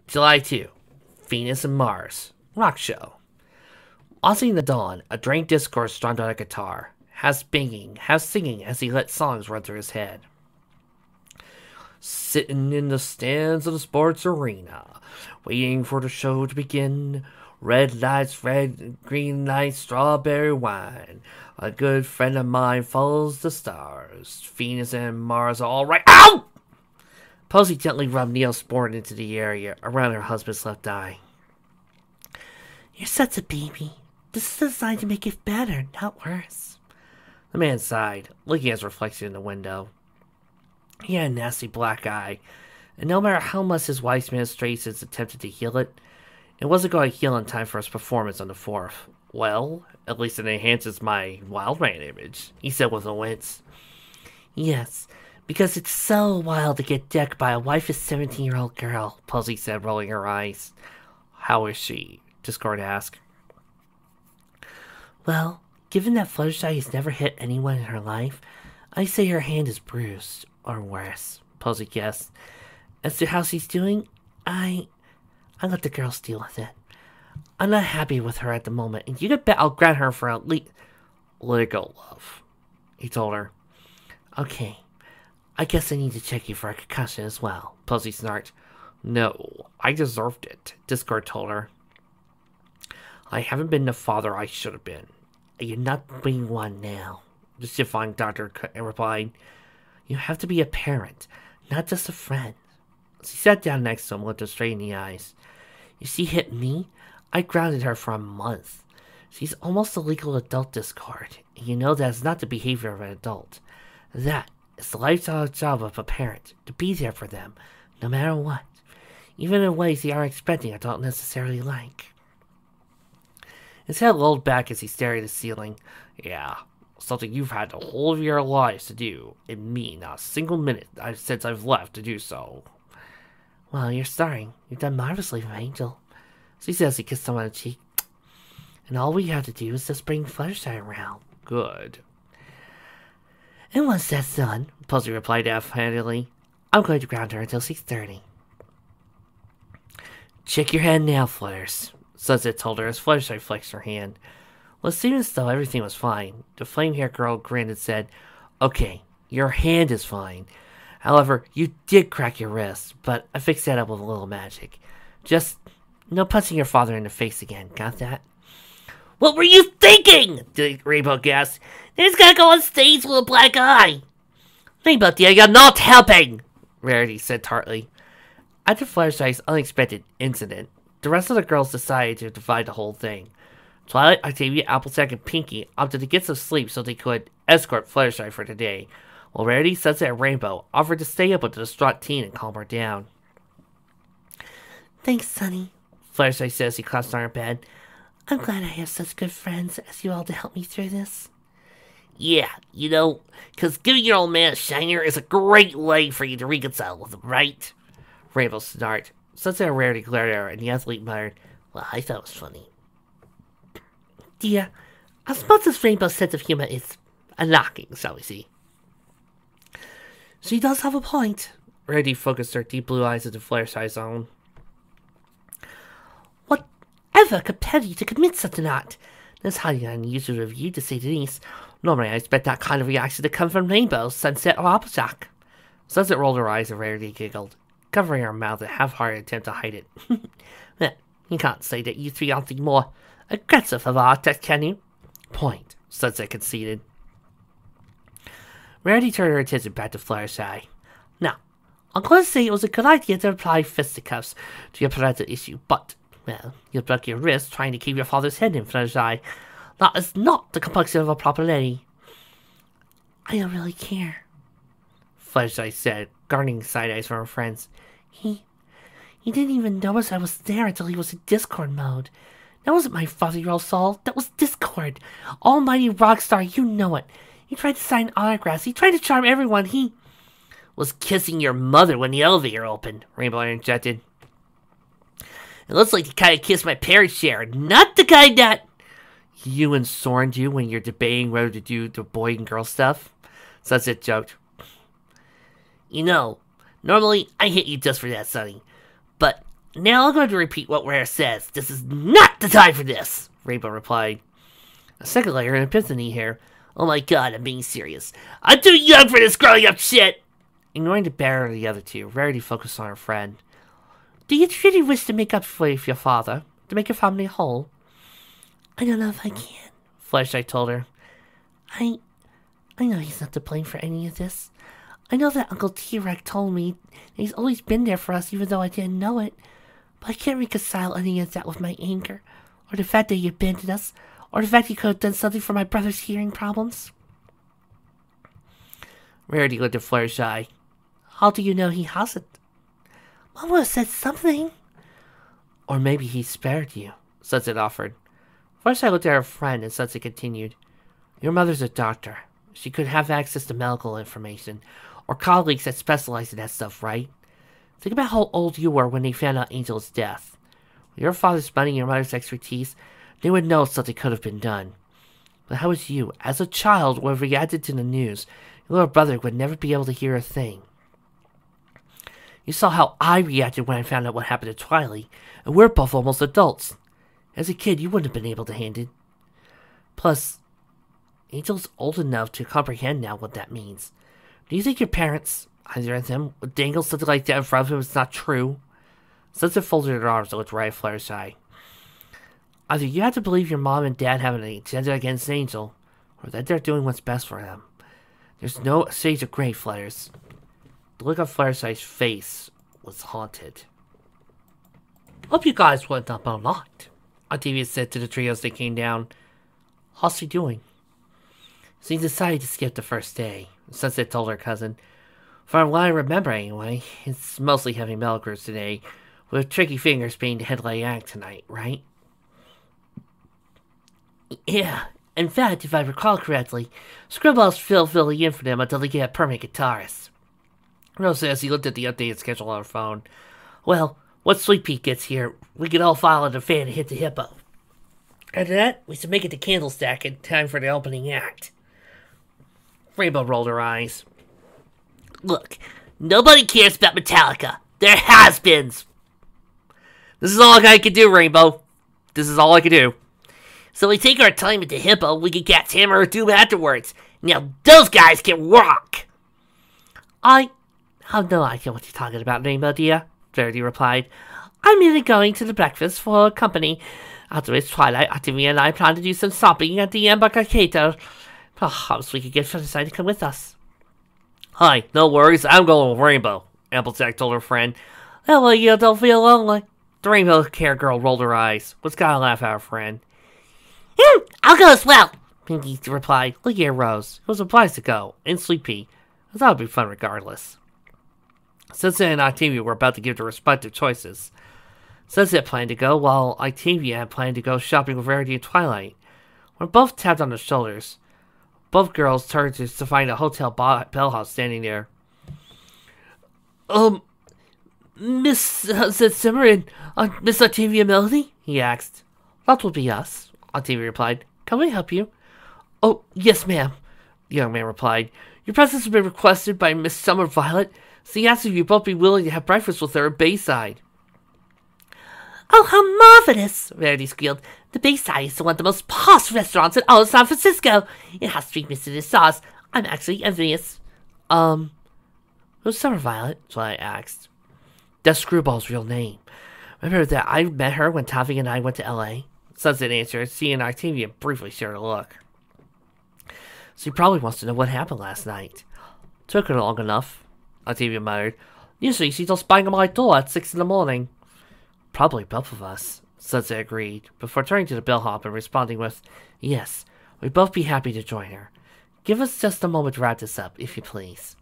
July 2. Venus and Mars. Rock show. Ozzy in the dawn, a drained discourse strummed on a guitar, half singing as he let songs run through his head. Sitting in the stands of the sports arena, waiting for the show to begin. Red lights, red, green lights, strawberry wine. A good friend of mine follows the stars. Venus and Mars are all right. Ow! Posey gently rubbed Neosporin into the area around her husband's left eye. You're such a baby. This is designed to make it better, not worse. The man sighed, looking at his reflection in the window. He had a nasty black eye, and no matter how much his wife's administrations attempted to heal it, it wasn't going to heal in time for his performance on the 4th. Well, at least it enhances my wild man image, he said with a wince. Yes, because it's so wild to get decked by a wife of 17-year-old girl, Posey said, rolling her eyes. How is she? Discord asked. Well, given that Fluttershy has never hit anyone in her life, I say her hand is bruised, or worse, Posey guessed. As to how she's doing, I let the girls deal with it. I'm not happy with her at the moment, and you can bet I'll grant her for at least... Let it go, love, he told her. Okay, I guess I need to check you for a concussion as well, Posey snarked. No, I deserved it, Discord told her. I haven't been the father I should have been. You're not being one now, the Chiffon doctor replied. You have to be a parent, not just a friend. She sat down next to him, looked him straight in the eyes. If she hit me, I grounded her for a month. She's almost a legal adult, Discord, and you know that's not the behavior of an adult. That is the lifestyle job of a parent, to be there for them, no matter what, even in ways they aren't expecting or don't necessarily like. His head lolled back as he stared at the ceiling. Yeah, something you've had the whole of your lives to do, and me not a single minute since I've left to do so. Well, you're starting. You've done marvelously, Angel. She says he kissed him on the cheek. And all we have to do is just bring Fluttershy around. Good. And once that's done, Posey replied half-handedly, I'm going to ground her until she's 30. Check your hand now, Flutters, Sunset told her as Fluttershy flexed her hand. Well, it seemed as though everything was fine. The flame-haired girl grinned and said, Okay, your hand is fine. However, you did crack your wrist, but I fixed that up with a little magic. Just no punching your father in the face again, got that? What were you thinking? Rainbow gasped. He's gonna go on stage with a black eye. Rainbow dear, you're not helping, Rarity said tartly. After Fluttershy's unexpected incident, the rest of the girls decided to divide the whole thing. Twilight, Octavia, Applejack, and Pinkie opted to get some sleep so they could escort Fluttershy for the day, while Rarity, Sunset, and Rainbow offered to stay up with the distraught teen and calm her down. Thanks, Sunny, Fluttershy says he collapsed on her bed. I'm glad I have such good friends as you all to help me through this. Yeah, you know, because giving your old man a shiner is a great way for you to reconcile with him, right? Rainbow snarked. Sunset and Rarity glared at her, and the athlete muttered, Well, I thought it was funny. Dear, I suppose this Rainbow's sense of humor is unlocking, shall we see. She does have a point. Rarity focused her deep blue eyes into Fluttershy's own. Whatever compelled you to commit such an act? That's highly unusual of you, to say the least. Normally I expect that kind of reaction to come from Rainbow, Sunset, or Applejack. Sunset rolled her eyes and Rarity giggled, covering her mouth in a half-hearted attempt to hide it. Well, you can't say that you three aren't the more aggressive of architects, can you? Point, Sunset conceded. Rarity turned her attention back to Fluttershy. Now, I'm going to say it was a good idea to apply fisticuffs to your parental issue, but, well, you broke your wrist trying to keep your father's head in Fluttershy. That is not the complexion of a proper lady. I don't really care, Fluttershy said, garnering side eyes from her friends. He didn't even notice I was there until he was in Discord mode. That wasn't my father-in-law, Saul. That was Discord. Almighty Rockstar, you know it. He tried to sign autographs. He tried to charm everyone. He was kissing your mother when the elevator opened, Rainbow interjected. It looks like the kind of kiss my parents shared, not the kind that you and Soren do when you're debating whether to do the boy and girl stuff, Sunset joked. You know, normally I hit you just for that, Sunny, but Now I'm going to repeat what Rare says. This is not the time for this, Rainbow replied. A second later, an epiphany here. Oh my god, I'm being serious. I'm too young for this growing up shit! Ignoring the barrier of the other two, Rarity focused on her friend. Do you truly wish to make up for your father? To make your family whole? I don't know if I can, Fluttershy told her. I know he's not to blame for any of this. I know that Uncle T-Rex told me that he's always been there for us even though I didn't know it. But I can't reconcile any of that with my anger, or the fact that he abandoned us, or the fact he could have done something for my brother's hearing problems. Rarity looked at Fluttershy. How do you know he hasn't? Mom would have said something. Or maybe he spared you, Sunset offered. Fluttershy looked at her friend and Sunset continued. Your mother's a doctor. She could have access to medical information, or colleagues that specialize in that stuff, right? Think about how old you were when they found out Angel's death. With your father's money and your mother's expertise, they would know something could have been done. But how was you, as a child, would have reacted to the news? Your little brother would never be able to hear a thing. You saw how I reacted when I found out what happened to Twilight, and we're both almost adults. As a kid, you wouldn't have been able to handle it. Plus, Angel's old enough to comprehend now what that means. Do you think your parents, either of them, would dangle something like that in front of him if it's not true? Sunset folded her arms and looked right at Fluttershy. Either you have to believe your mom and dad have an agenda against Angel, or that they're doing what's best for them. There's no shades of gray, Flutters. The look on Fluttershy's face was haunted. Hope you guys went up all night, Octavia said to the trio as they came down. How's he doing? So he decided to skip the first day, Sunset told her cousin. From what I remember anyway, it's mostly heavy metal groups today, with Tricky Fingers being the headlight act tonight, right? Yeah, in fact, if I recall correctly, Scribble's filling in for them until they get a permanent guitarist. Rose says he looked at the updated schedule on her phone. Well, once Sweet Pea gets here, we can all file in the fan and hit the hippo. After that, we should make it to Candlestack in time for the opening act. Rainbow rolled her eyes. Look, nobody cares about Metallica. They're has-beens. This is all I can do, Rainbow. This is all I can do. So we take our time at the hippo, we can catch Hammer or Doom afterwards. Now those guys can rock. I have no idea what you're talking about, Rainbow dear, Verity replied. I'm merely going to the breakfast for company. After it's Twilight, Octavia and I plan to do some shopping at the Embarcadero. Perhaps we could get Fluttershy to come with us. Hi, no worries, I'm going with Rainbow, Applejack told her friend. That way you don't feel lonely. The Rainbow Care Girl rolled her eyes, was gonna laugh at her friend. I'll go as well, Pinky replied, looking at Rose, who was obliged to go, and Sleepy. I thought it'd be fun regardless. Sunset and Octavia were about to give their respective choices. Sunset planned to go, while Octavia had planned to go shopping with Rarity and Twilight. When both tapped on their shoulders, both girls turned to find a hotel bellhouse standing there. Miss Zimmer and Miss Octavia Melody? He asked. That will be us, Octavia replied. Can we help you? Oh, yes, ma'am, the young man replied. Your presence has been requested by Miss Summer Violet, so he asked if you'd both be willing to have breakfast with her at Bayside. Oh, how marvelous! Rarity squealed. The Bayside is one of the most posh restaurants in all of San Francisco. It has 3 Mr. sauce. I'm actually envious. Who's Summer Violet? Twilight asked. That's Screwball's real name. Remember that I met her when Taffy and I went to L.A.? Sunset answered, seeing Octavia briefly share a look. She probably wants to know what happened last night. Took her long enough, Octavia muttered. Usually she's just banging on my door at 6 in the morning. Probably both of us, Sunset agreed, before turning to the bellhop and responding with, Yes, we'd both be happy to join her. Give us just a moment to wrap this up, if you please.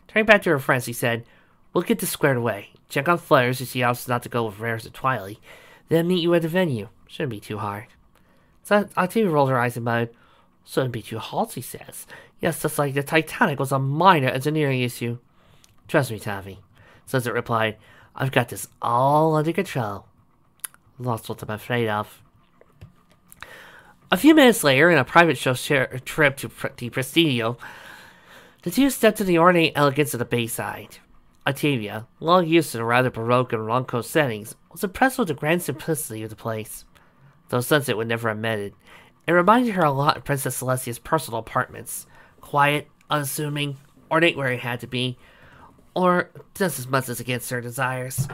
Turning back to her friends, he said, We'll get this squared away. Check on Flares to see how it's not to go with Rares at Twilight. Then meet you at the venue. Shouldn't be too hard. So Octavia rolled her eyes and muttered, Shouldn't be too hard, he says. Yes, just like the Titanic was a minor engineering issue. Trust me, Taffy, Sunset replied. I've got this all under control. Lost what I'm afraid of. A few minutes later, in a private show trip to the Presidio, the two stepped to the ornate elegance of the Bayside. Octavia, long used to the rather baroque and Ronco settings, was impressed with the grand simplicity of the place. Though Sunset would never admit it, it reminded her a lot of Princess Celestia's personal apartments. Quiet, unassuming, ornate where it had to be, or just as much as against her desires.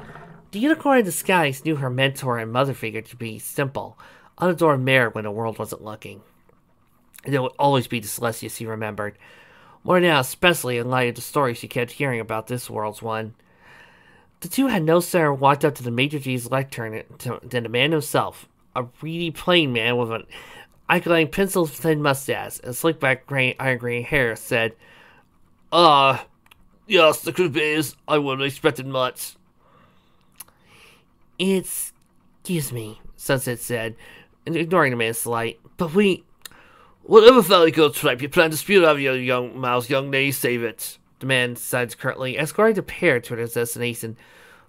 The unicorn in disguise knew her mentor and mother figure to be simple, unadorned merit when the world wasn't looking. And it would always be the Celestia she remembered. More now, especially in light of the stories she kept hearing about this world's one. The two had no sooner walked up to the Major G's lectern than the man himself, a reedy plain man with an eye-gliding pencil-thin mustache and slick-back iron-gray hair, said, yes, the truth is, I wouldn't have expected much. Excuse me, Sunset said, ignoring the man's slight, but whatever Valley Girl tripe you plan to spew out of your young mouth, young lady, save it. The man sighed curtly, escorting the pair to their destination.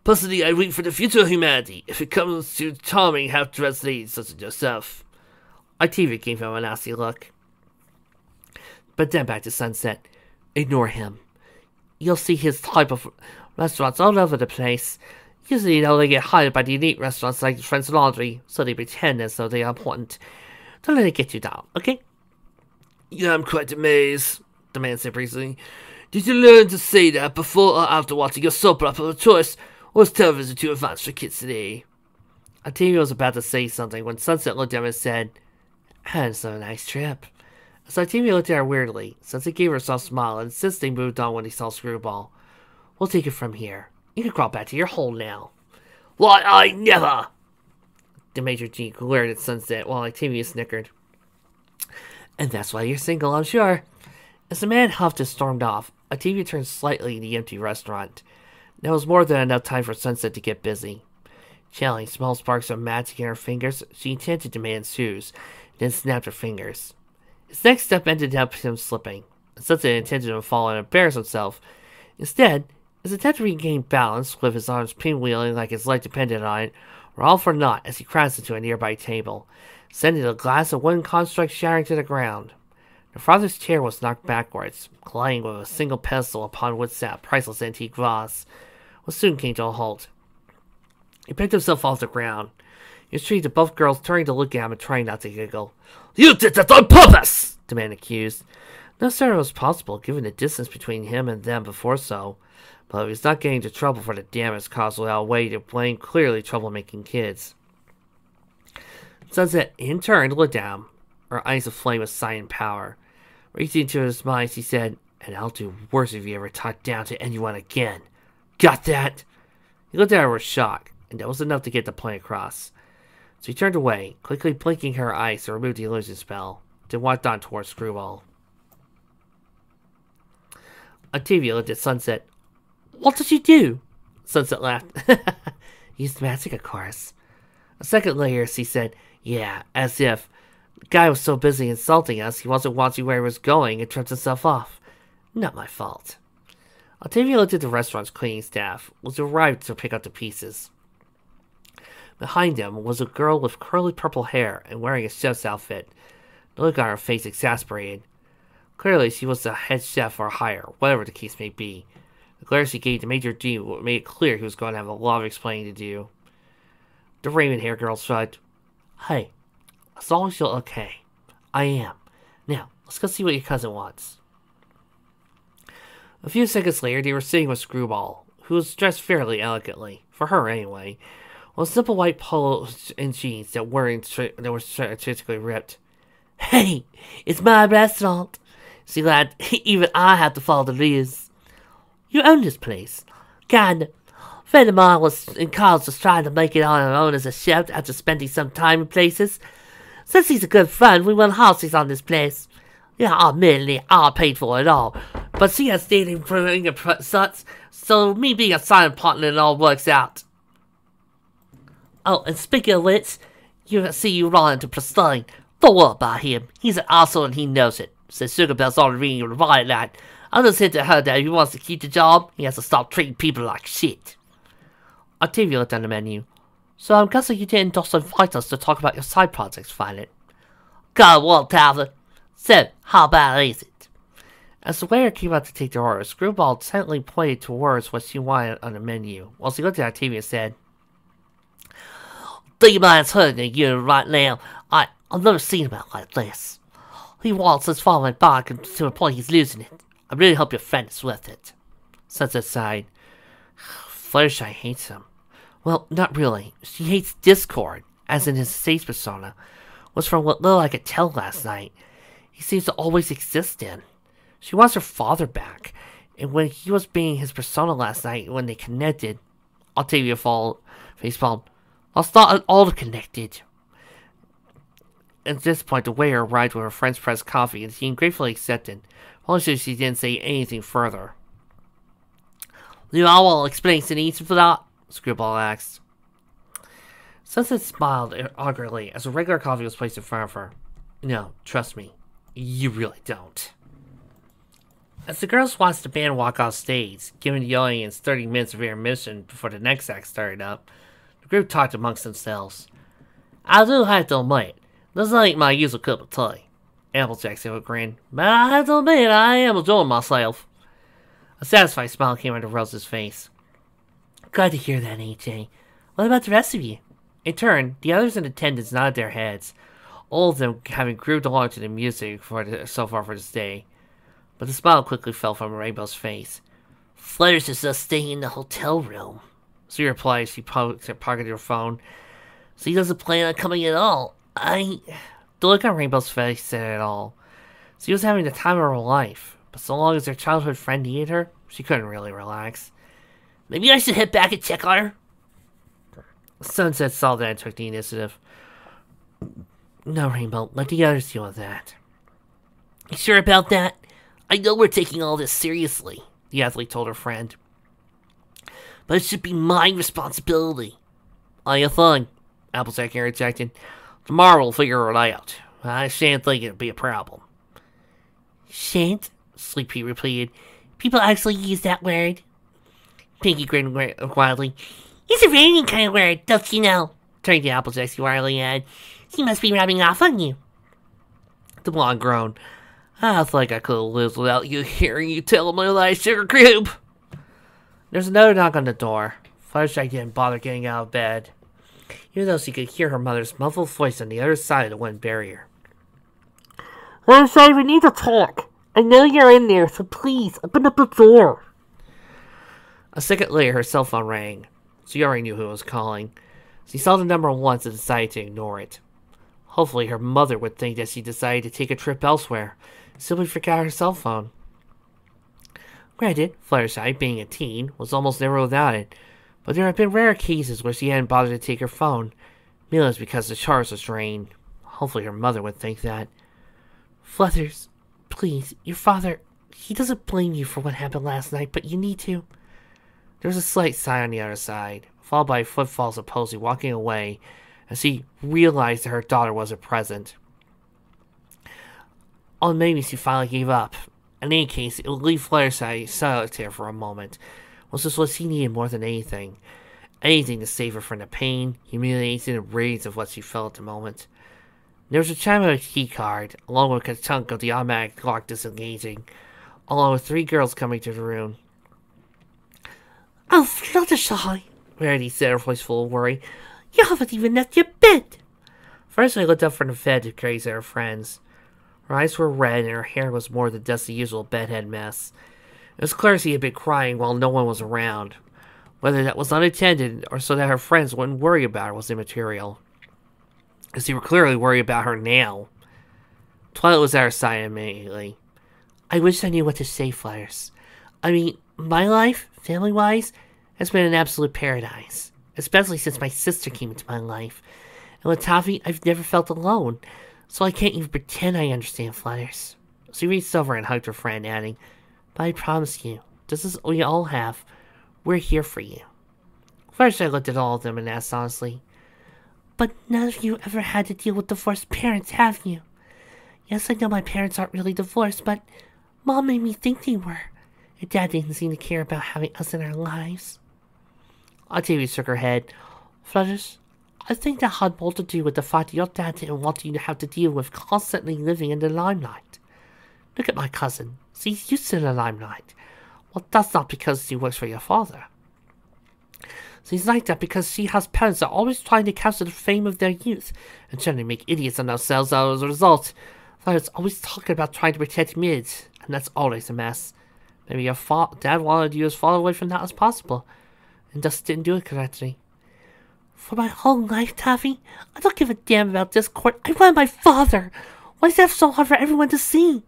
Personally, I wait for the future of humanity, if it comes to charming half-dressed ladies such as yourself. Octavia gave him a nasty look. But then back to Sunset. Ignore him. You'll see his type of restaurants all over the place. Usually, they get hired by the elite restaurants like French Laundry, so they pretend as though they are important. Don't let it get you down, okay? Yeah, I'm quite amazed, the man said briefly. Did you learn to say that before or after watching your soap opera of choice, or is television too advanced for kids today? Octavia was about to say something when Sunset looked at him and said, "Had so a nice trip." As Octavia looked at her weirdly, Sunset gave her a soft smile and since they moved on when he saw Screwball. We'll take it from here. You can crawl back to your hole now. Why, I never! The Major G glared at Sunset while Octavia snickered. And that's why you're single, I'm sure. As the man huffed and stormed off, Octavia turned slightly in the empty restaurant. There was more than enough time for Sunset to get busy. Channeling small sparks of magic in her fingers, she tinted the man's shoes, then snapped her fingers. His next step ended up him slipping. Sunset intended to fall and embarrass himself. Instead, his attempt to regain balance, with his arms pinwheeling like his life depended on it, were all for naught as he crashed into a nearby table, sending the glass of wooden construct shattering to the ground. The father's chair was knocked backwards, colliding with a single pedestal upon which sat priceless antique vase, which soon came to a halt. He picked himself off the ground. He was treated to both girls turning to look at him and trying not to giggle. You did that on purpose! The man accused. No sooner was possible, given the distance between him and them before so, but he was not getting into trouble for the damage caused without a way to blame clearly troublemaking kids. Sunset, in turn, looked at him, her eyes aflame with silent power. Reaching into his mind, she said, "And I'll do worse if you ever talk down to anyone again. Got that?" He looked at her with shock, and that was enough to get the point across. So he turned away, quickly blinking her eyes to remove the illusion spell, then walked on towards Screwball. Octavia looked at Sunset. "What did you do?" Sunset laughed. "Used magic, of course." A second later, she said, "Yeah, as if. The guy was so busy insulting us, he wasn't watching where he was going and tripped himself off. Not my fault." Octavia looked at the restaurant's cleaning staff, which arrived to pick up the pieces. Behind them was a girl with curly purple hair and wearing a chef's outfit. The look on her face exasperated. Clearly, she was the head chef or higher, whatever the case may be. The glare she gave to Major G made it clear he was going to have a lot of explaining to do. The raven-haired girl shrugged. "Hey, as long as you're okay. I am. Now, let's go see what your cousin wants." A few seconds later, they were sitting with Screwball, who was dressed fairly elegantly, for her anyway, with simple white polo and jeans that were artistically ripped. "Hey, it's my restaurant. See, lad, even I have to follow the rules. You own this place. Kinda. A friend of mine was in college just trying to make it on her own as a chef after spending some time in places. Since he's a good friend, we went horses on this place. Yeah, admittedly, I paid for it all, but she has stayed in bringing such, so me being a silent partner, it all works out. Oh, and speaking of which, you run into Pristine. Don't worry about him. He's an asshole and he knows it," said Sugarbell's on the ring and replied that. "I just hint to her that if he wants to keep the job, he has to stop treating people like shit." Octavia looked on the menu. "So I'm guessing you didn't just invite us to talk about your side projects, Violet." "God, well, Talbot. So, how bad is it?" As the waiter came out to take their order, Screwball silently pointed towards what she wanted on the menu, while she looked at Octavia and said, "Demon's hurting you right now. I've never seen him out like this. He wants his falling back to a point he's losing it. I really hope your friend is with it." Sunset sighed. "Fluttershy hates him." "Well, not really. She hates Discord, as in his stage persona, was from what little I could tell last night. He seems to always exist in. She wants her father back, and when he was being his persona last night, when they connected, Octavia facepalmed. "It's not at all connected." At this point, the waiter arrived with her friend's pressed coffee, and she gratefully accepted. Only so she didn't say anything further. "Do you all want explanation for that?" Screwball asked. Sunset smiled awkwardly as a regular coffee was placed in front of her. "No, trust me, you really don't." As the girls watched the band walk off stage, giving the audience 30 minutes of intermission before the next act started up, the group talked amongst themselves. "I do have to admit, this ain't my usual cup of tea," Applejack said with a grin, "but I have to admit I am enjoying myself." A satisfied smile came onto Rose's face. "Glad to hear that, AJ. What about the rest of you?" In turn, the others in attendance nodded their heads, all of them having grooved along to the music so far for this day. But the smile quickly fell from Rainbow's face. "Flutters is just staying in the hotel room," she replied as she pocketed her phone. "She doesn't plan on coming at all. The look on Rainbow's face said it all. She was having the time of her life, but so long as her childhood friend needed her, she couldn't really relax. "Maybe I should head back and check on her." Sunset saw that and took the initiative. "No, Rainbow, let the others deal with that." "You sure about that? I know we're taking all this seriously," the athlete told her friend. "But it should be my responsibility." "You think?" Applejack interjected. "Tomorrow we'll figure it out. I shan't think it'll be a problem." "Shan't?" Sleepy repeated. "People actually use that word?" Pinky grinned wildly. "It's a raining kind of word, don't you know?" Turning to Applejack, she wildly added, "He must be rubbing off on you." The blonde groaned. "I think I could have lived without you hearing you tell me that, sugar cube." There's another knock on the door. Fluttershy didn't bother getting out of bed, even though she could hear her mother's muffled voice on the other side of the wooden barrier. "Fluttershy, we need to talk. I know you're in there, so please, open up the door." A second later, her cell phone rang. She already knew who was calling. She saw the number once and decided to ignore it. Hopefully, her mother would think that she decided to take a trip elsewhere, and simply forgot her cell phone. Granted, Fluttershy, being a teen, was almost never without it, but there have been rare cases where she hadn't bothered to take her phone, merely because the charge was drained. Hopefully, her mother would think that. "Flutters, please, your father, he doesn't blame you for what happened last night, but you need to." There was a slight sigh on the other side, followed by footfalls of Posy walking away as she realized that her daughter wasn't present. Oh, maybe she finally gave up. In any case, it would leave Fluttershy solitary for a moment, which was what she needed more than anything. Anything to save her from the pain, humiliation, and rage of what she felt at the moment. There was a chime of a key card, along with a chunk of the automatic lock disengaging, along with 3 girls coming to the room. "Oh, Fluttershy," Rarity said, her voice full of worry. "You haven't even left your bed." First, I looked up from the bed to gaze at her friends. Her eyes were red, and her hair was more than just the usual bedhead mess. It was clear she had been crying while no one was around. Whether that was unintended, or so that her friends wouldn't worry about her, was immaterial, as they were clearly worried about her now. Twilight was at her side immediately. "I wish I knew what to say, Flutters. I mean, my life, family-wise, has been an absolute paradise, especially since my sister came into my life. And with Toffee, I've never felt alone, so I can't even pretend I understand, Flutters." She reached over and hugged her friend, adding, "But I promise you, this is what we all have. We're here for you." First, I looked at all of them and asked honestly, "But none of you ever had to deal with divorced parents, have you? Yes, I know my parents aren't really divorced, but Mom made me think they were, and Dad didn't seem to care about having us in our lives." Octavia shook her head. "Flutters, I think that had more to do with the fact that your dad didn't want you to have to deal with constantly living in the limelight. Look at my cousin. She's used to the limelight. Well, that's not because she works for your father. She's like that because she has parents that are always trying to capture the fame of their youth and trying to make idiots of themselves as a result. Father's always talking about trying to protect Midge, and that's always a mess. Maybe your dad wanted you as far away from that as possible, and just didn't do it correctly. For my whole life, Taffy, I don't give a damn about Discord. I want my father. Why is that so hard for everyone to see?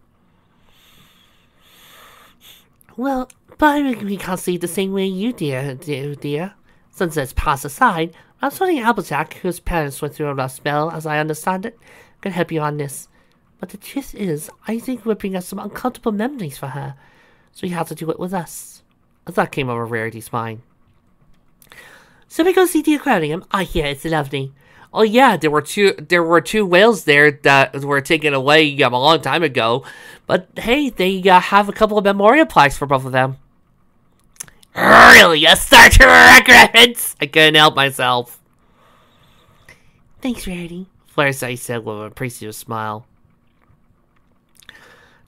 Well, but I can't see it the same way you do, dear. Sunset's passed aside. I'm sorting Applejack, whose parents went through a rough spell, as I understand it, can help you on this. But the truth is, I think it would bring us some uncomfortable memories for her, so you have to do it with us. A thought came over Rarity's mind. So we go see the aquarium? I hear it's lovely. Oh yeah, there were two whales there that were taken away a long time ago. But hey, they have a couple of memorial plaques for both of them. Really, a Star Trek reference? I couldn't help myself. Thanks, Rarity, Fluttershy said with an appreciative smile.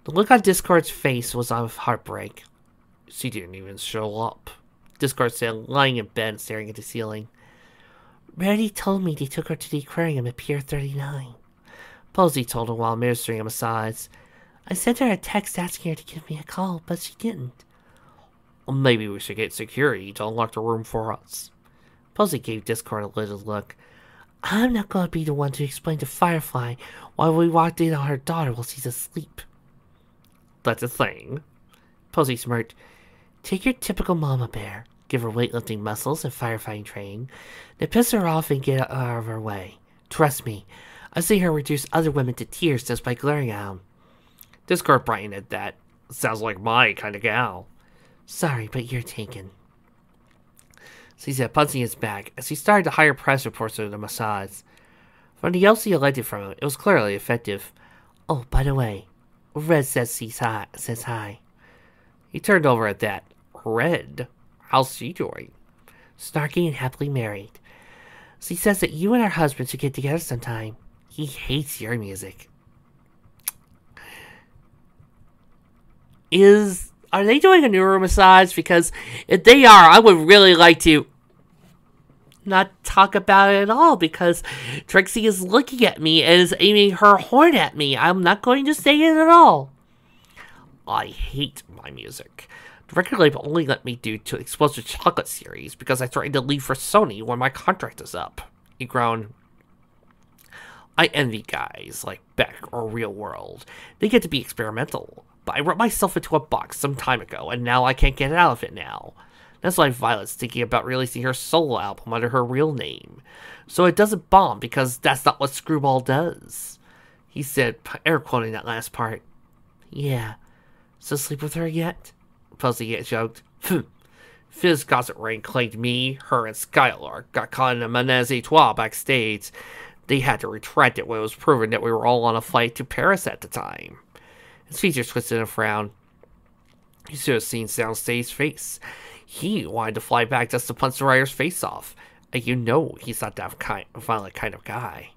The look on Discord's face was of heartbreak. She didn't even show up, Discord said, lying in bed and staring at the ceiling. Rarity told me they took her to the aquarium at Pier 39. Posey told her while administering a massage. I sent her a text asking her to give me a call, but she didn't. Well, maybe we should get security to unlock the room for us. Posey gave Discord a little look. I'm not going to be the one to explain to Firefly why we walked in on her daughter while she's asleep. That's a thing. Posey smirked. Take your typical mama bear. Give her weightlifting muscles and firefighting training, then piss her off and get out of her way. Trust me, I've seen her reduce other women to tears just by glaring at them. Discord brightened at that. Sounds like my kind of gal. Sorry, but you're taken. She said, punching his back, as he started to hire press reports of the massage. From the yells he elected from him, it was clearly effective. Oh, by the way, Red says hi. He turned over at that. Red? How's she doing? Snarky and happily married. She says that you and her husband should get together sometime. He hates your music. Are they doing a neuro massage? Because if they are, I would really like to not talk about it at all, because Trixie is looking at me and is aiming her horn at me. I'm not going to say it at all. I hate my music. The record label only let me do to Explosive Chocolate series because I threatened to leave for Sony when my contract is up. He groaned. I envy guys like Beck or Real World. They get to be experimental. But I wrote myself into a box some time ago, and now I can't get out of it now. That's why Violet's thinking about releasing her solo album under her real name. So it doesn't bomb, because that's not what Screwball does. He said, air quoting that last part. Yeah. So sleep with her yet? Posey joked. Fizz Gossip Ring claimed me, her, and Skylark got caught in a menage a trois backstage. They had to retract it when it was proven that we were all on a flight to Paris at the time. His features twisted in a frown. You should have seen Soundstage's face. He wanted to fly back just to punch the writer's face off. And you know he's not that violent kind of guy.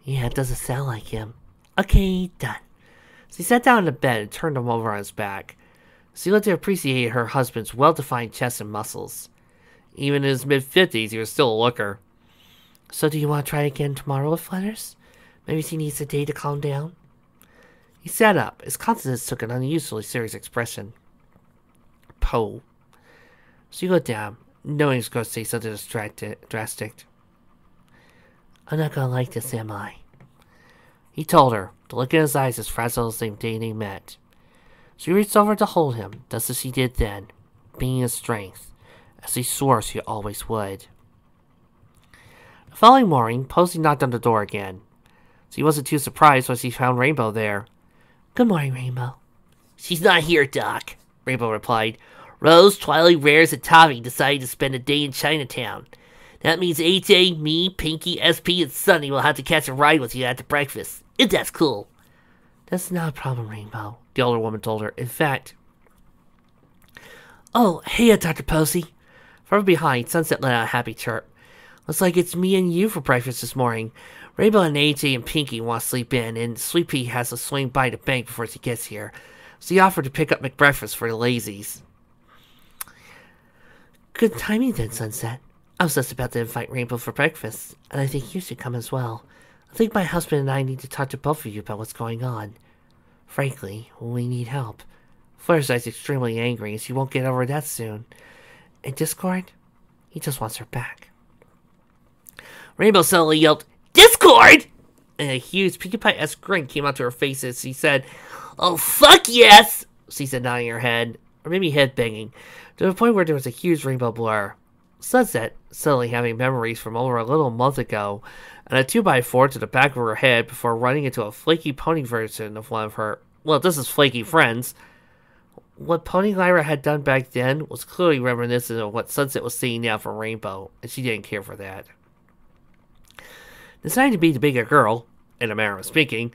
Yeah, it doesn't sound like him. Okay, done. So he sat down in the bed and turned him over on his back. She looked to appreciate her husband's well-defined chest and muscles. Even in his mid-50s, he was still a looker. So do you want to try it again tomorrow with Flutters? Maybe she needs a day to calm down? He sat up. His countenance took an unusually serious expression. Poe. She looked down, knowing he was going to say something drastic. I'm not going to like this, am I? He told her, the look in his eyes as fragile as the day they met. She reached over to hold him, just as she did then, being his strength, as he swore she always would. The following morning, Posey knocked on the door again. She wasn't too surprised when she found Rainbow there. Good morning, Rainbow. She's not here, Doc, Rainbow replied. Rose, Twilight, Rares, and Tommy decided to spend a day in Chinatown. That means AJ, me, Pinky, SP, and Sunny will have to catch a ride with you after breakfast. If that's cool. That's not a problem, Rainbow, the older woman told her. In fact... Oh, hey, Dr. Posey. From behind, Sunset let out a happy chirp. Looks like it's me and you for breakfast this morning. Rainbow and AJ and Pinky want to sleep in, and Sweet Pea has to swing by the bank before she gets here. so he offered to pick up McBreakfast for the lazies. Good timing then, Sunset. I was just about to invite Rainbow for breakfast, and I think you should come as well. I think my husband and I need to talk to both of you about what's going on. Frankly, we need help. Fluttershy's extremely angry, and she won't get over that soon. And Discord, he just wants her back. Rainbow suddenly yelled, "Discord!" And a huge Pinkie Pie-esque grin came onto her face as she said, "Oh, fuck yes!" She said, nodding her head, or maybe head banging, to the point where there was a huge rainbow blur. Sunset, suddenly having memories from over a little month ago, and a 2x4 to the back of her head before running into a flaky pony version of one of her, well, this is flaky friends. What Pony Lyra had done back then was clearly reminiscent of what Sunset was seeing now from Rainbow, and she didn't care for that. Deciding to be the bigger girl, in a manner of speaking,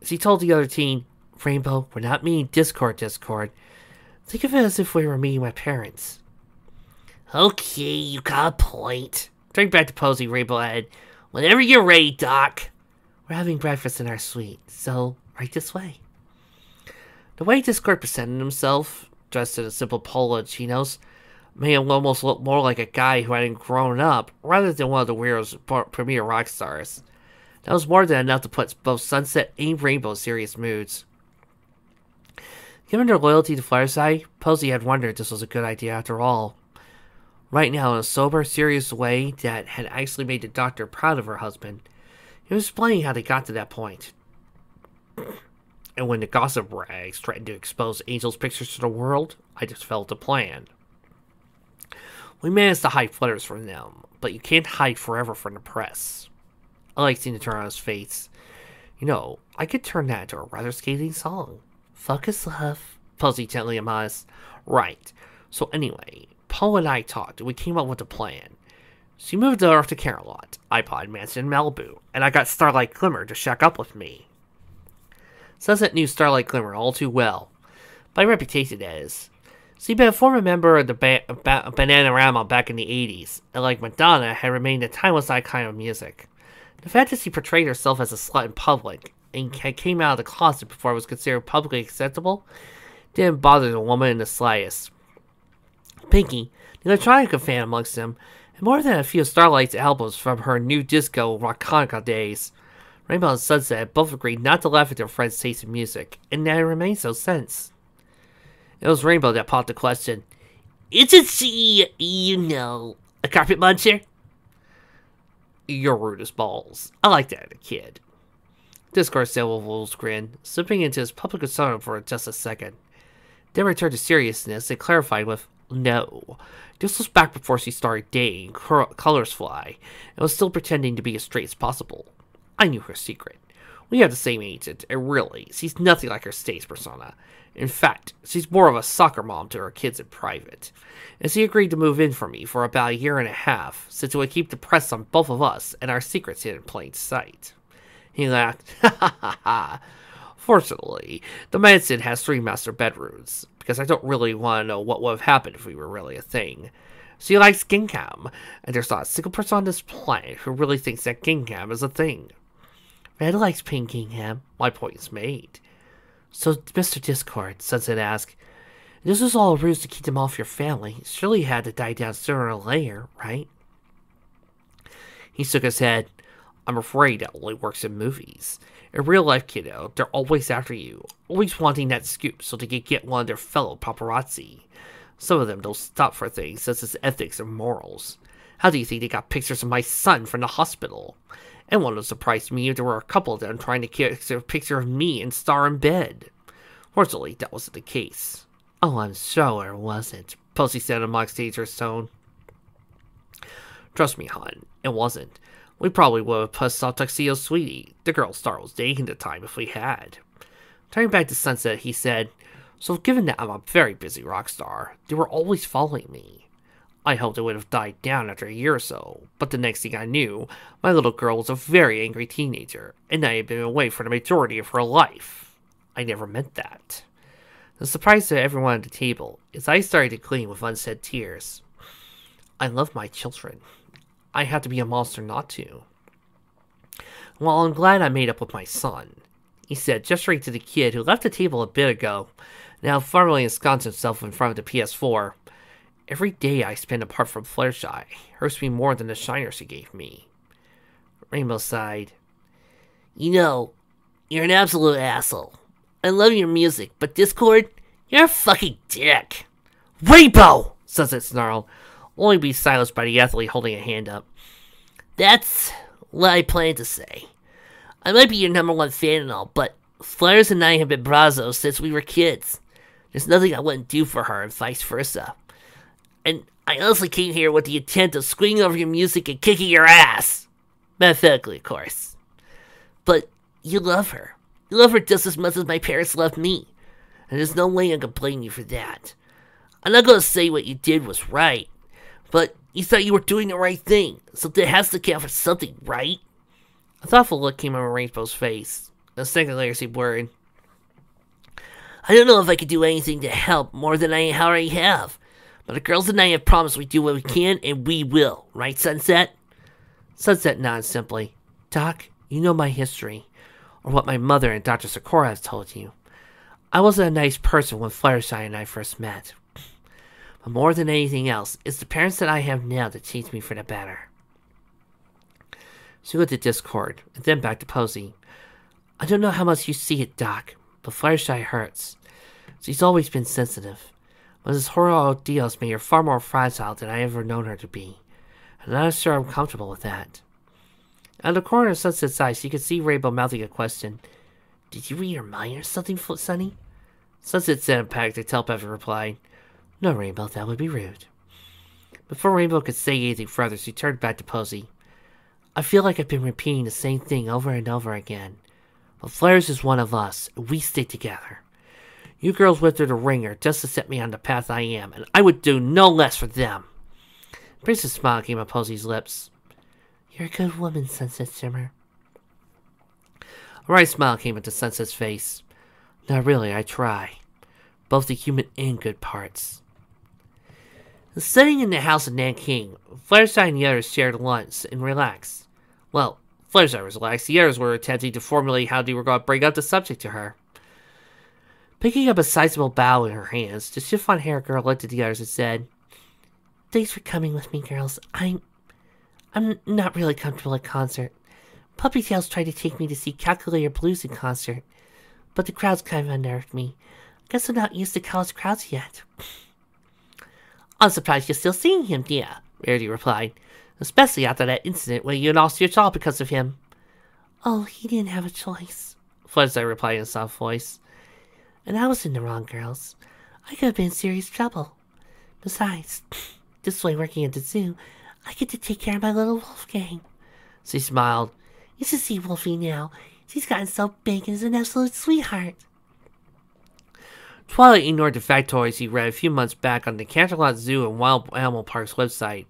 she told the other teen, "Rainbow, we're not meeting Discord. Think of it as if we were meeting my parents." Okay, you got a point. Turning back to Posey, Rainbow added, "Whenever you're ready, Doc." We're having breakfast in our suite, so right this way. The way Discord presented himself, dressed in a simple polo and chinos, made him almost look more like a guy who hadn't grown up, rather than one of the weirdo's premier rock stars. That was more than enough to put both Sunset and Rainbow in serious moods. Given their loyalty to Fluttershy, Posey had wondered if this was a good idea after all. Right now, in a sober, serious way that had actually made the doctor proud of her husband, he was explaining how they got to that point. And when the gossip rags threatened to expose Angel's pictures to the world, I just felt a plan. We managed to hide Flutters from them, but you can't hide forever from the press. I like seeing the turn on his face. You know, I could turn that into a rather scathing song. Focus, love. Posey gently and modest. Right. So anyway, Paul and I talked, and we came up with a plan. She moved to Earth to Carolot, iPod Mansion in Malibu, and I got Starlight Glimmer to shack up with me. Sunset knew Starlight Glimmer all too well. By reputation, that is. She'd been a former member of the Bananarama back in the 80s, and like Madonna, had remained a timeless icon of music. The fact that she portrayed herself as a slut in public, and came out of the closet before it was considered publicly acceptable, didn't bother the woman in the slightest. Pinkie, the electronica fan amongst them, had more than a few of Starlight's albums from her new disco Rockonica days. Rainbow and Sunset had both agreed not to laugh at their friend's taste in music, and that remained so since. It was Rainbow that popped the question, "Isn't she, a carpet muncher?" "You're rude as balls. I like that as a kid." Discord said with a wolf's grin, slipping into his public persona for just a second. Then returned to seriousness and clarified with, "No. This was back before she started dating Colors Fly, and was still pretending to be as straight as possible. I knew her secret. We have the same agent, and really, she's nothing like her stage persona. In fact, she's more of a soccer mom to her kids in private. And she agreed to move in for me for about a year and a half, since it would keep the press on both of us and our secrets hid in plain sight." He laughed. "Ha ha ha ha. Fortunately, the mansion has 3 master bedrooms, because I don't really want to know what would have happened if we were really a thing. She likes Gingham, and there's not a single person on this planet who really thinks that Gingham is a thing." Red likes Pink Gingham. My point is made. "So, Mr. Discord," Sunset asked, "this was all a ruse to keep them off your family. Surely you had to die down sooner or later, right?" He shook his head. "I'm afraid that only works in movies. In real life, kiddo, they're always after you, always wanting that scoop so they can get one of their fellow paparazzi. Some of them don't stop for things such as ethics and morals. How do you think they got pictures of my son from the hospital? And one would surprise me if there were a couple of them trying to get a picture of me and star in bed. Fortunately, that wasn't the case." "Oh, I'm sure it wasn't," Posey said in a mock dangerous tone. "Trust me, hon, it wasn't. We probably would have pissed off Tuxedo Sweetie, the girl Star was dating at the time, if we had." Turning back to Sunset, he said, "So given that I'm a very busy rock star, they were always following me. I hoped it would have died down after a year or so, but the next thing I knew, my little girl was a very angry teenager, and I had been away for the majority of her life. I never meant that." The surprise to everyone at the table, his eyes started to gleam with unsaid tears. "I love my children. I have to be a monster not to. Well, I'm glad I made up with my son," he said, gesturing to the kid who left the table a bit ago, now firmly ensconced himself in front of the PS4. Every day I spend apart from Fluttershy hurts me more than the shiners she gave me. Rainbow sighed. You know, you're an absolute asshole. I love your music, but Discord, you're a fucking dick. Rainbow! Sunset snarled, only to be silenced by the athlete holding a hand up. That's what I plan to say. I might be your #1 fan and all, but Flares and I have been brazos since we were kids. There's nothing I wouldn't do for her and vice versa. And I honestly came here with the intent of screaming over your music and kicking your ass. Metaphorically, of course. But you love her. You love her just as much as my parents loved me. And there's no way I can blame you for that. I'm not gonna say what you did was right, but you thought you were doing the right thing, so that has to count for something, right? A thoughtful look came over Rainbow's face. A second later, she blurred. I don't know if I could do anything to help more than I already have. But the girls and I have promised we do what we can, and we will. Right, Sunset? Sunset nodded simply. Doc, you know my history, or what my mother and Dr. Sakura have told you. I wasn't a nice person when Fluttershy and I first met. But more than anything else, it's the parents that I have now that changed me for the better. She looked at Discord, and then back to Posey. I don't know how much you see it, Doc, but Fluttershy hurts. She's always been sensitive, but this horrible ordeal has made her far more fragile than I ever known her to be, and I'm not sure I'm comfortable with that. Out of the corner of Sunset's eyes, you could see Rainbow mouthing a question. Did you read your mind or something, Sunny? Sunset said in panic to telepathy replied, No, Rainbow, that would be rude. Before Rainbow could say anything further, she turned back to Posey. I feel like I've been repeating the same thing over and over again. But Flares is one of us, and we stay together. You girls went through the ringer just to set me on the path I am, and I would do no less for them. A Princess smile came on Posey's lips. You're a good woman, Sunset Shimmer. A bright smile came into Sunset's face. Not really, I try. Both the human and good parts. Sitting in the house of Nanking, Fluttershy and the others shared lunch and relaxed. Well, Fluttershy was relaxed. The others were attempting to formulate how they were going to bring up the subject to her. Picking up a sizable bow in her hands, the chiffon-haired girl looked at the others and said, Thanks for coming with me, girls. I'm not really comfortable at concert. Puppytails tried to take me to see Calculator Blues in concert, but the crowds kind of unnerved me. Guess I'm not used to college crowds yet. I'm surprised you're still seeing him, dear, Rarity replied, especially after that incident where you lost your jaw because of him. Oh, he didn't have a choice, Fluttershy replied in a soft voice. And I was in the wrong, girls. I could have been in serious trouble. Besides, this way working at the zoo, I get to take care of my little Wolfgang. She smiled. You should see Wolfie now. He's gotten so big and is an absolute sweetheart. Twilight ignored the factoids he read a few months back on the Canterlot Zoo and Wild Animal Park's website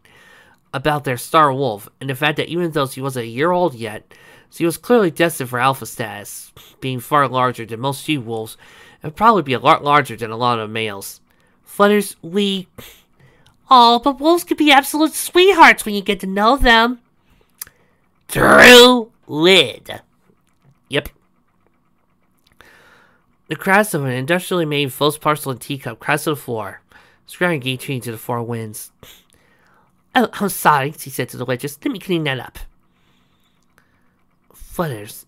about their star wolf, and the fact that even though she wasn't a year old yet, she was clearly destined for alpha status, being far larger than most she-wolves, and probably be a lot larger than a lot of males. Flutters, Oh, but wolves can be absolute sweethearts when you get to know them. True lid. Yep. The crash of an industrially made false porcelain teacup crashed to the floor, scattering gay tree to the four winds. Oh, I'm sorry, she said to the waitress. Let me clean that up. Flutters,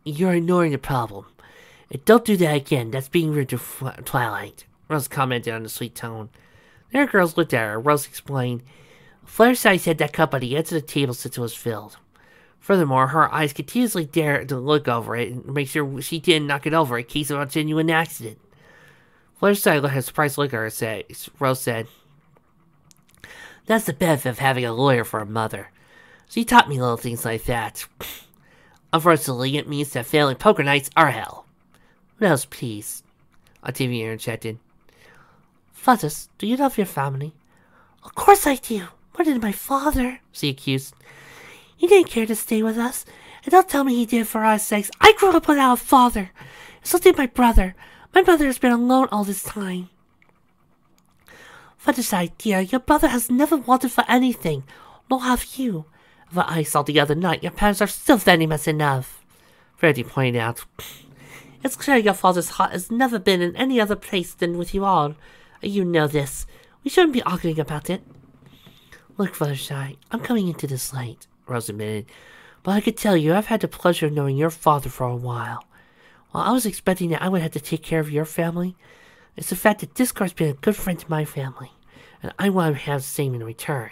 you're ignoring the problem. And don't do that again. That's being rude to Twilight, Rose commented on a sweet tone. The other girls looked at her. Rose explained, Fluttershy had that cup on the edge of the table since it was filled. Furthermore, her eyes continuously dare to look over it and make sure she didn't knock it over in case of a genuine accident. Fluttershy had a surprised look at her and said, Rose said, That's the benefit of having a lawyer for a mother. She taught me little things like that. Unfortunately, it means that failing poker nights are hell. What else, please? Octavia interjected. Flutters, do you love your family? Of course I do. More than my father, she accused. He didn't care to stay with us, and don't tell me he did for our sakes. I grew up without a father. So did my brother. My brother has been alone all this time. Fluttershy, dear, your brother has never wanted for anything, nor have you. What I saw the other night, your parents are still venomous enough, Freddy pointed out. It's clear your father's heart has never been in any other place than with you all. You know this. We shouldn't be arguing about it. Look, Fluttershy, I'm coming into this late, Rose admitted, but I could tell you I've had the pleasure of knowing your father for a while. While I was expecting that I would have to take care of your family, it's the fact that Discord's been a good friend to my family, and I want to have the same in return.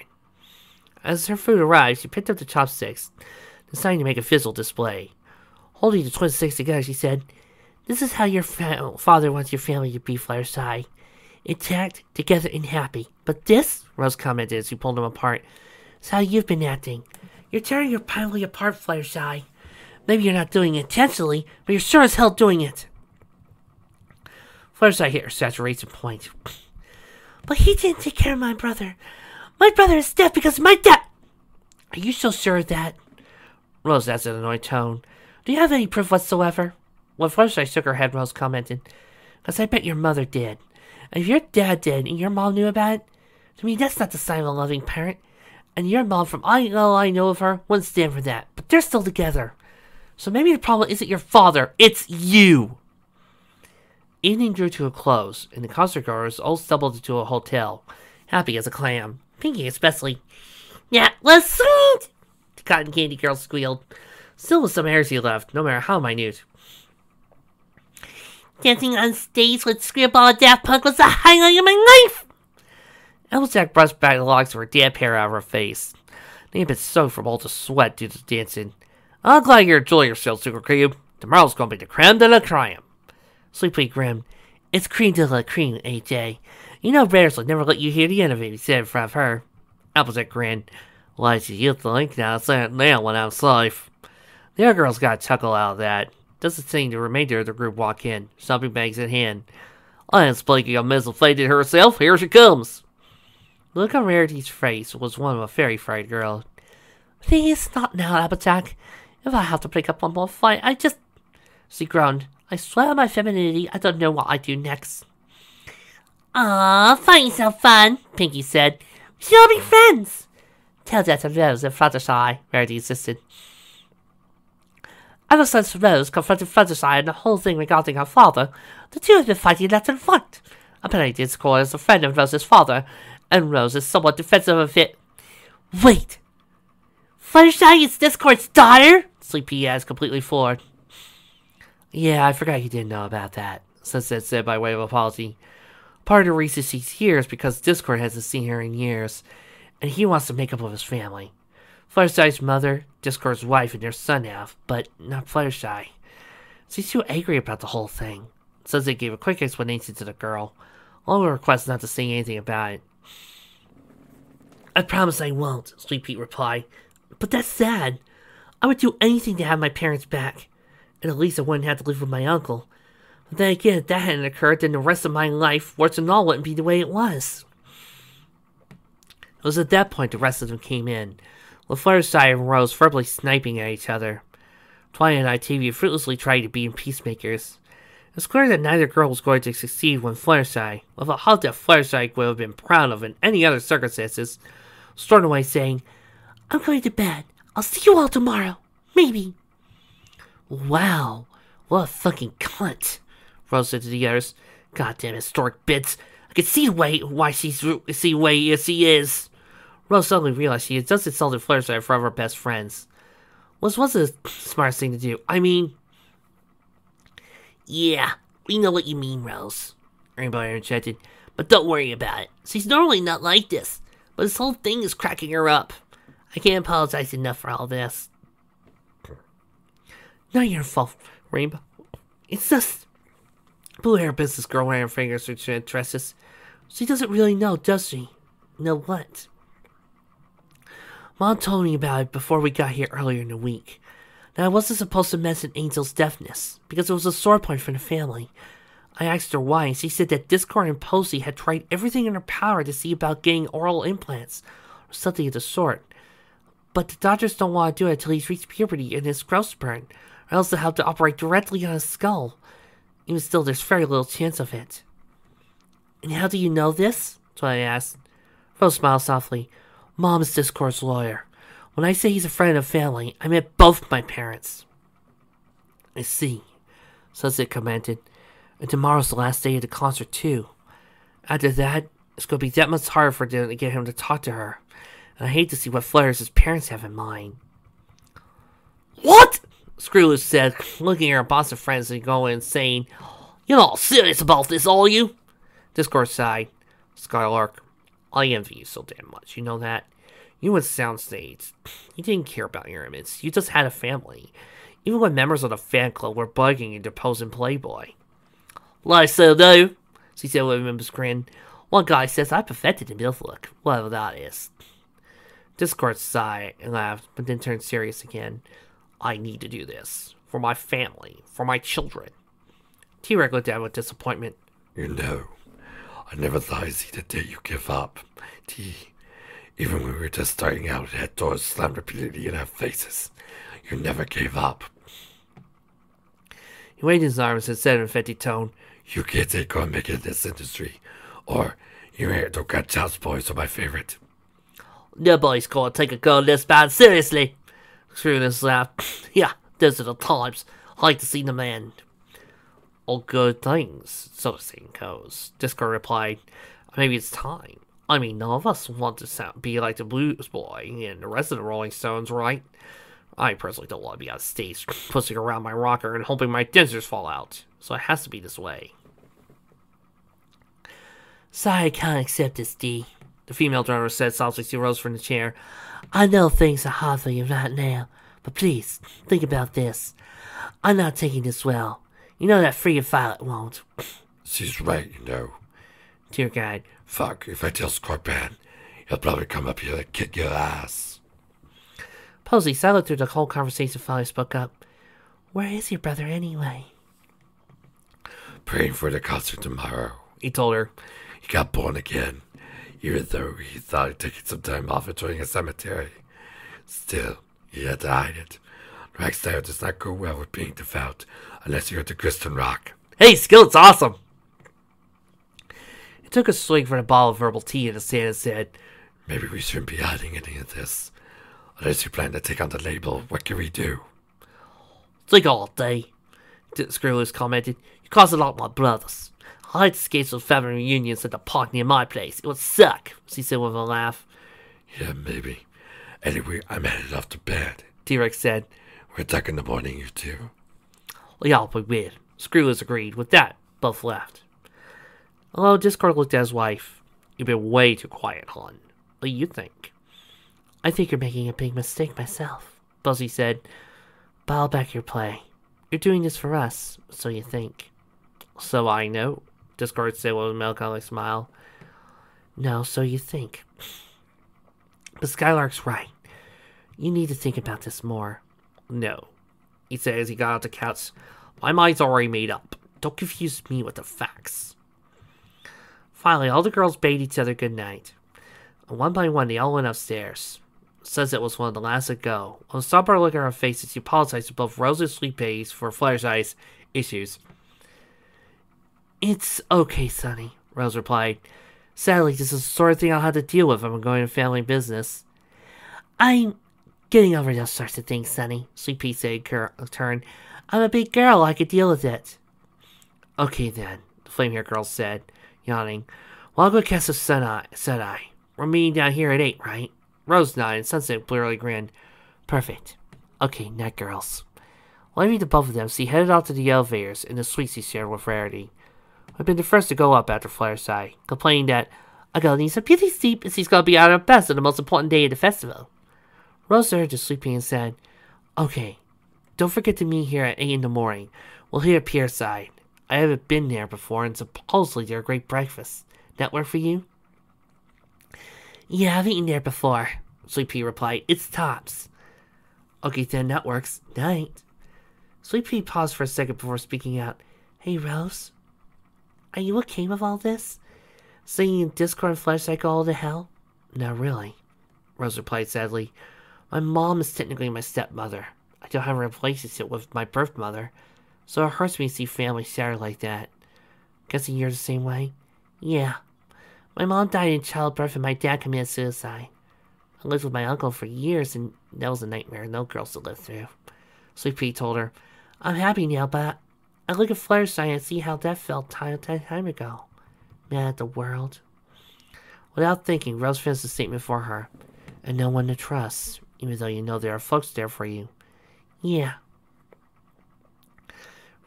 As her food arrived, she picked up the chopsticks, deciding to make a visual display. Holding the twin sticks together, she said, "This is how your father wants your family to be, Fluttershy. Intact, together, and happy. But this," Rose commented as she pulled them apart, "is how you've been acting. You're tearing your family apart, Fluttershy. Maybe you're not doing it intentionally, but you're sure as hell doing it." Fluttershy hit her saturation point. "But he didn't take care of my brother. My brother is dead because of my dad." "Are you so sure of that?" Rose asked in an annoyed tone. "Do you have any proof whatsoever?" When Fluttershy shook her head, Rose commented, "Because I bet your mother did. And if your dad did and your mom knew about it, to me that's not the sign of a loving parent. And your mom, from all I know of her, wouldn't stand for that. But they're still together. So maybe the problem isn't your father, it's you." Evening drew to a close, and the concert goers all stumbled into a hotel, happy as a clam. Pinkie especially. "That was sweet!" the cotton candy girl squealed. Still with some energy left, no matter how minute. "Dancing on stage with Screwball and Daft Punk was the highlight of my life!" Applejack brushed back the locks of her damp hair out of her face. They had been soaked from all the sweat due to dancing. "I'm glad you're enjoying yourself, Sugar Cream. Tomorrow's gonna be the creme de la creme." Sleepy grinned. "It's cream de la creme, AJ. You know Bears would never let you hear the end of it," he said in front of her. Applejack grinned. "Why do you think now it's that now when I'm safe?" The other girls got a chuckle out of that. Doesn't seem the remainder of the group walk in, shopping bags in hand. "And speaking of Miss Inflated herself, here she comes." The look on Rarity's face was one of a very frightened girl. "Please not now, Applejack. If I have to pick up one more fight, I just..." She groaned. "I swear on my femininity, I don't know what I'd do next." "Aw, fighting's so fun," Pinkie said. "We should all be friends." "Tell that to Rose and Fluttershy," Rarity insisted. Ever since Rose confronted Fluttershy and the whole thing regarding her father, the two have been fighting left and right. Apparently Discord is a friend of Rose's father, and Rose is somewhat defensive of it. "Wait! Fluttershy is Discord's daughter?" Sleepy asked, completely floored. "Yeah, I forgot you didn't know about that," Sunset said by way of apology. "Part of the reason she's here is because Discord hasn't seen her in years, and he wants to make up with his family. Fluttershy's mother, Discord's wife, and their son have, but not Fluttershy. She's too angry about the whole thing." Sunset gave a quick explanation to the girl, all a request not to say anything about it. "I promise I won't," Sweet Pete replied. "But that's sad. I would do anything to have my parents back, and at least I wouldn't have to live with my uncle. But then again, if that hadn't occurred, then the rest of my life, warts and all, wouldn't be the way it was." It was at that point the rest of them came in, with Fluttershy and Rose verbally sniping at each other. Twilight and Ivy fruitlessly tried to be peacemakers. It was clear that neither girl was going to succeed when Fluttershy, with a halt that Fluttershy would have been proud of in any other circumstances, stormed away saying, "I'm going to bed. I'll see you all tomorrow. Maybe." "Wow, what a fucking cunt," Rose said to the others. "Goddamn historic bits. I can see why she's the way she is." Rose suddenly realized she had just insulted Fluttershy in front of her best friends. Was the smartest thing to do. I mean... "Yeah, we know what you mean, Rose," Rainbow interjected. "But don't worry about it. She's normally not like this, but this whole thing is cracking her up. I can't apologize enough for all this." "Not your fault, Rainbow. It's just..." Blue-haired business girl ran her fingers through her tresses. "She doesn't really know, does she?" "Know what?" "Mom told me about it before we got here earlier in the week. That I wasn't supposed to mention Angel's deafness, because it was a sore point for the family. I asked her why, and she said that Discord and Posey had tried everything in their power to see about getting oral implants, or something of the sort. But the doctors don't want to do it until he's reached puberty and his growth spurt, or else they'll have to operate directly on his skull. Even still, there's very little chance of it." "And how do you know this?" Twilight asked. Rose smiled softly. "Mom is Discord's lawyer. When I say he's a friend of family, I meant both my parents." "I see." Sunset commented. And tomorrow's the last day of the concert, too. After that, it's going to be that much harder for them to get him to talk to her. And I hate to see what flares his parents have in mind. What? Screwless said, looking at her boss of friends and going and saying, "You're not serious about this, are you?" Discord sighed. Skylark, I envy you so damn much, you know that? You went soundstage. You didn't care about your image. You just had a family. Even when members of the fan club were bugging you to pose in Playboy. "Well, I so do," she said with a member's grin. "One guy says I perfected the MILF look, whatever that is." Discord sighed and laughed, but then turned serious again. "I need to do this. For my family. For my children." T-Rex looked at him with disappointment. You know, I never thought I'd see the day you give up, T. Even when we were just starting out and had doors slammed repeatedly in our faces, you never gave up. He waved his arms and said in a fetty tone, You kids ain't gonna make it in this industry. Or, you ain't don't got child's boys are my favorite. "Nobody's gonna take a girl this bad seriously." Screwless laughed. "Yeah, those are the times. I like to see them end." "All good things, so the saying goes," Discord replied. "Maybe it's time. I mean, none of us want to be like the Blues Boy and the rest of the Rolling Stones, right? I personally don't want to be on stage pushing around my rocker and hoping my dentures fall out, so it has to be this way." "Sorry I can't accept this, D," the female drummer said softly as she rose from the chair. "I know things are hard for you right now, but please, think about this. I'm not taking this well. You know that Free Violet won't." She's right, you know. Dear God. Fuck, if I tell Scorpion, he'll probably come up here and kick your ass. Posey, silent through the whole conversation, finally spoke up. "Where is your brother anyway?" Praying for the concert tomorrow, he told her. He got born again, even though he thought he'd taken some time off and joining a cemetery. Still, he had to hide it. Rockstar does not go well with being devout unless you're into Christian rock. "Hey, Skillet's awesome!" He took a swig from a bottle of herbal tea in his hand and said, Maybe we shouldn't be hiding any of this. Unless you plan to take on the label, what can we do? "Think all day," Screwless commented. "You cause a lot my brothers. I like to skate with family reunions at the park near my place. It would suck," she said with a laugh. Yeah, maybe. Anyway, I'm headed off to bed. T-Rex said. We're talk in the morning, you two. "Well, y'all be weird." Screwless agreed. With that, both left. Although Discord looked at his wife. "You've been way too quiet, hon. What do you think?" "I think you're making a big mistake myself," Buzzy said. "Dial back your play. You're doing this for us, so you think." "So I know," Discord said with a melancholy smile. "No, so you think. But Skylark's right. You need to think about this more." "No," he said as he got off the couch. "My mind's already made up. Don't confuse me with the facts." Finally, all the girls bade each other good night. And one by one, they all went upstairs. Sunset was one of the last to go. When I saw her look at her face, she apologized to both Rose and Sleepy's for Fluttershy's issues. "It's okay, Sonny," Rose replied. "Sadly, this is the sort of thing I'll have to deal with if I'm going to family business." "I'm getting over those sorts of things, Sonny," Sleepy said in turn. "I'm a big girl, I could deal with it." "Okay then," the flame-haired girl said, yawning. "Well, I'll go catch the sun-eye. We're meeting down here at 8, right?" Rose nodded and Sunset blurrily grinned. "Perfect. Okay, night, girls." Leaving the both of them, she headed off to the elevators in the suite she shared with Rarity, who had been the first to go up after Fluttershy, complaining that "I gotta need some beauty sleep and she's gonna be out of best on the most important day of the festival." Rose turned to Sleepy and said, "Okay, don't forget to meet here at 8 in the morning. We'll hit Pierside. I haven't been there before and supposedly they're a great breakfast. That work for you?" "Yeah, I've eaten there before," Sleepy replied. "It's tops." "Okay then, that works. Night." Sleepy paused for a second before speaking out. "Hey, Rose, are you okay with all this? Seeing Discord and Fluttershy go all to hell?" "Not really," Rose replied sadly. "My mom is technically my stepmother. I don't have a relationship with my birth mother, so it hurts me to see family shattered like that. Guessing you're the same way?" "Yeah. My mom died in childbirth and my dad committed suicide. I lived with my uncle for years and that was a nightmare no girls to live through." Sleepy told her, "I'm happy now, but I look at Fluttershy and see how that felt time ago. Mad at the world. Without thinking, Rose finished the statement for her. And no one to trust, even though you know there are folks there for you. Yeah.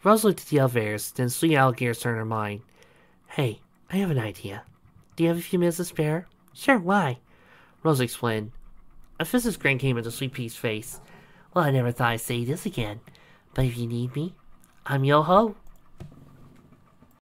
Rose looked at the elevators, then Sweet Alligator turned her mind. Hey, I have an idea. Do you have a few minutes to spare? Sure, why? Rose explained. A physics grin came into Sweet Pea's face. Well, I never thought I'd say this again. But if you need me, I'm Yo-Ho.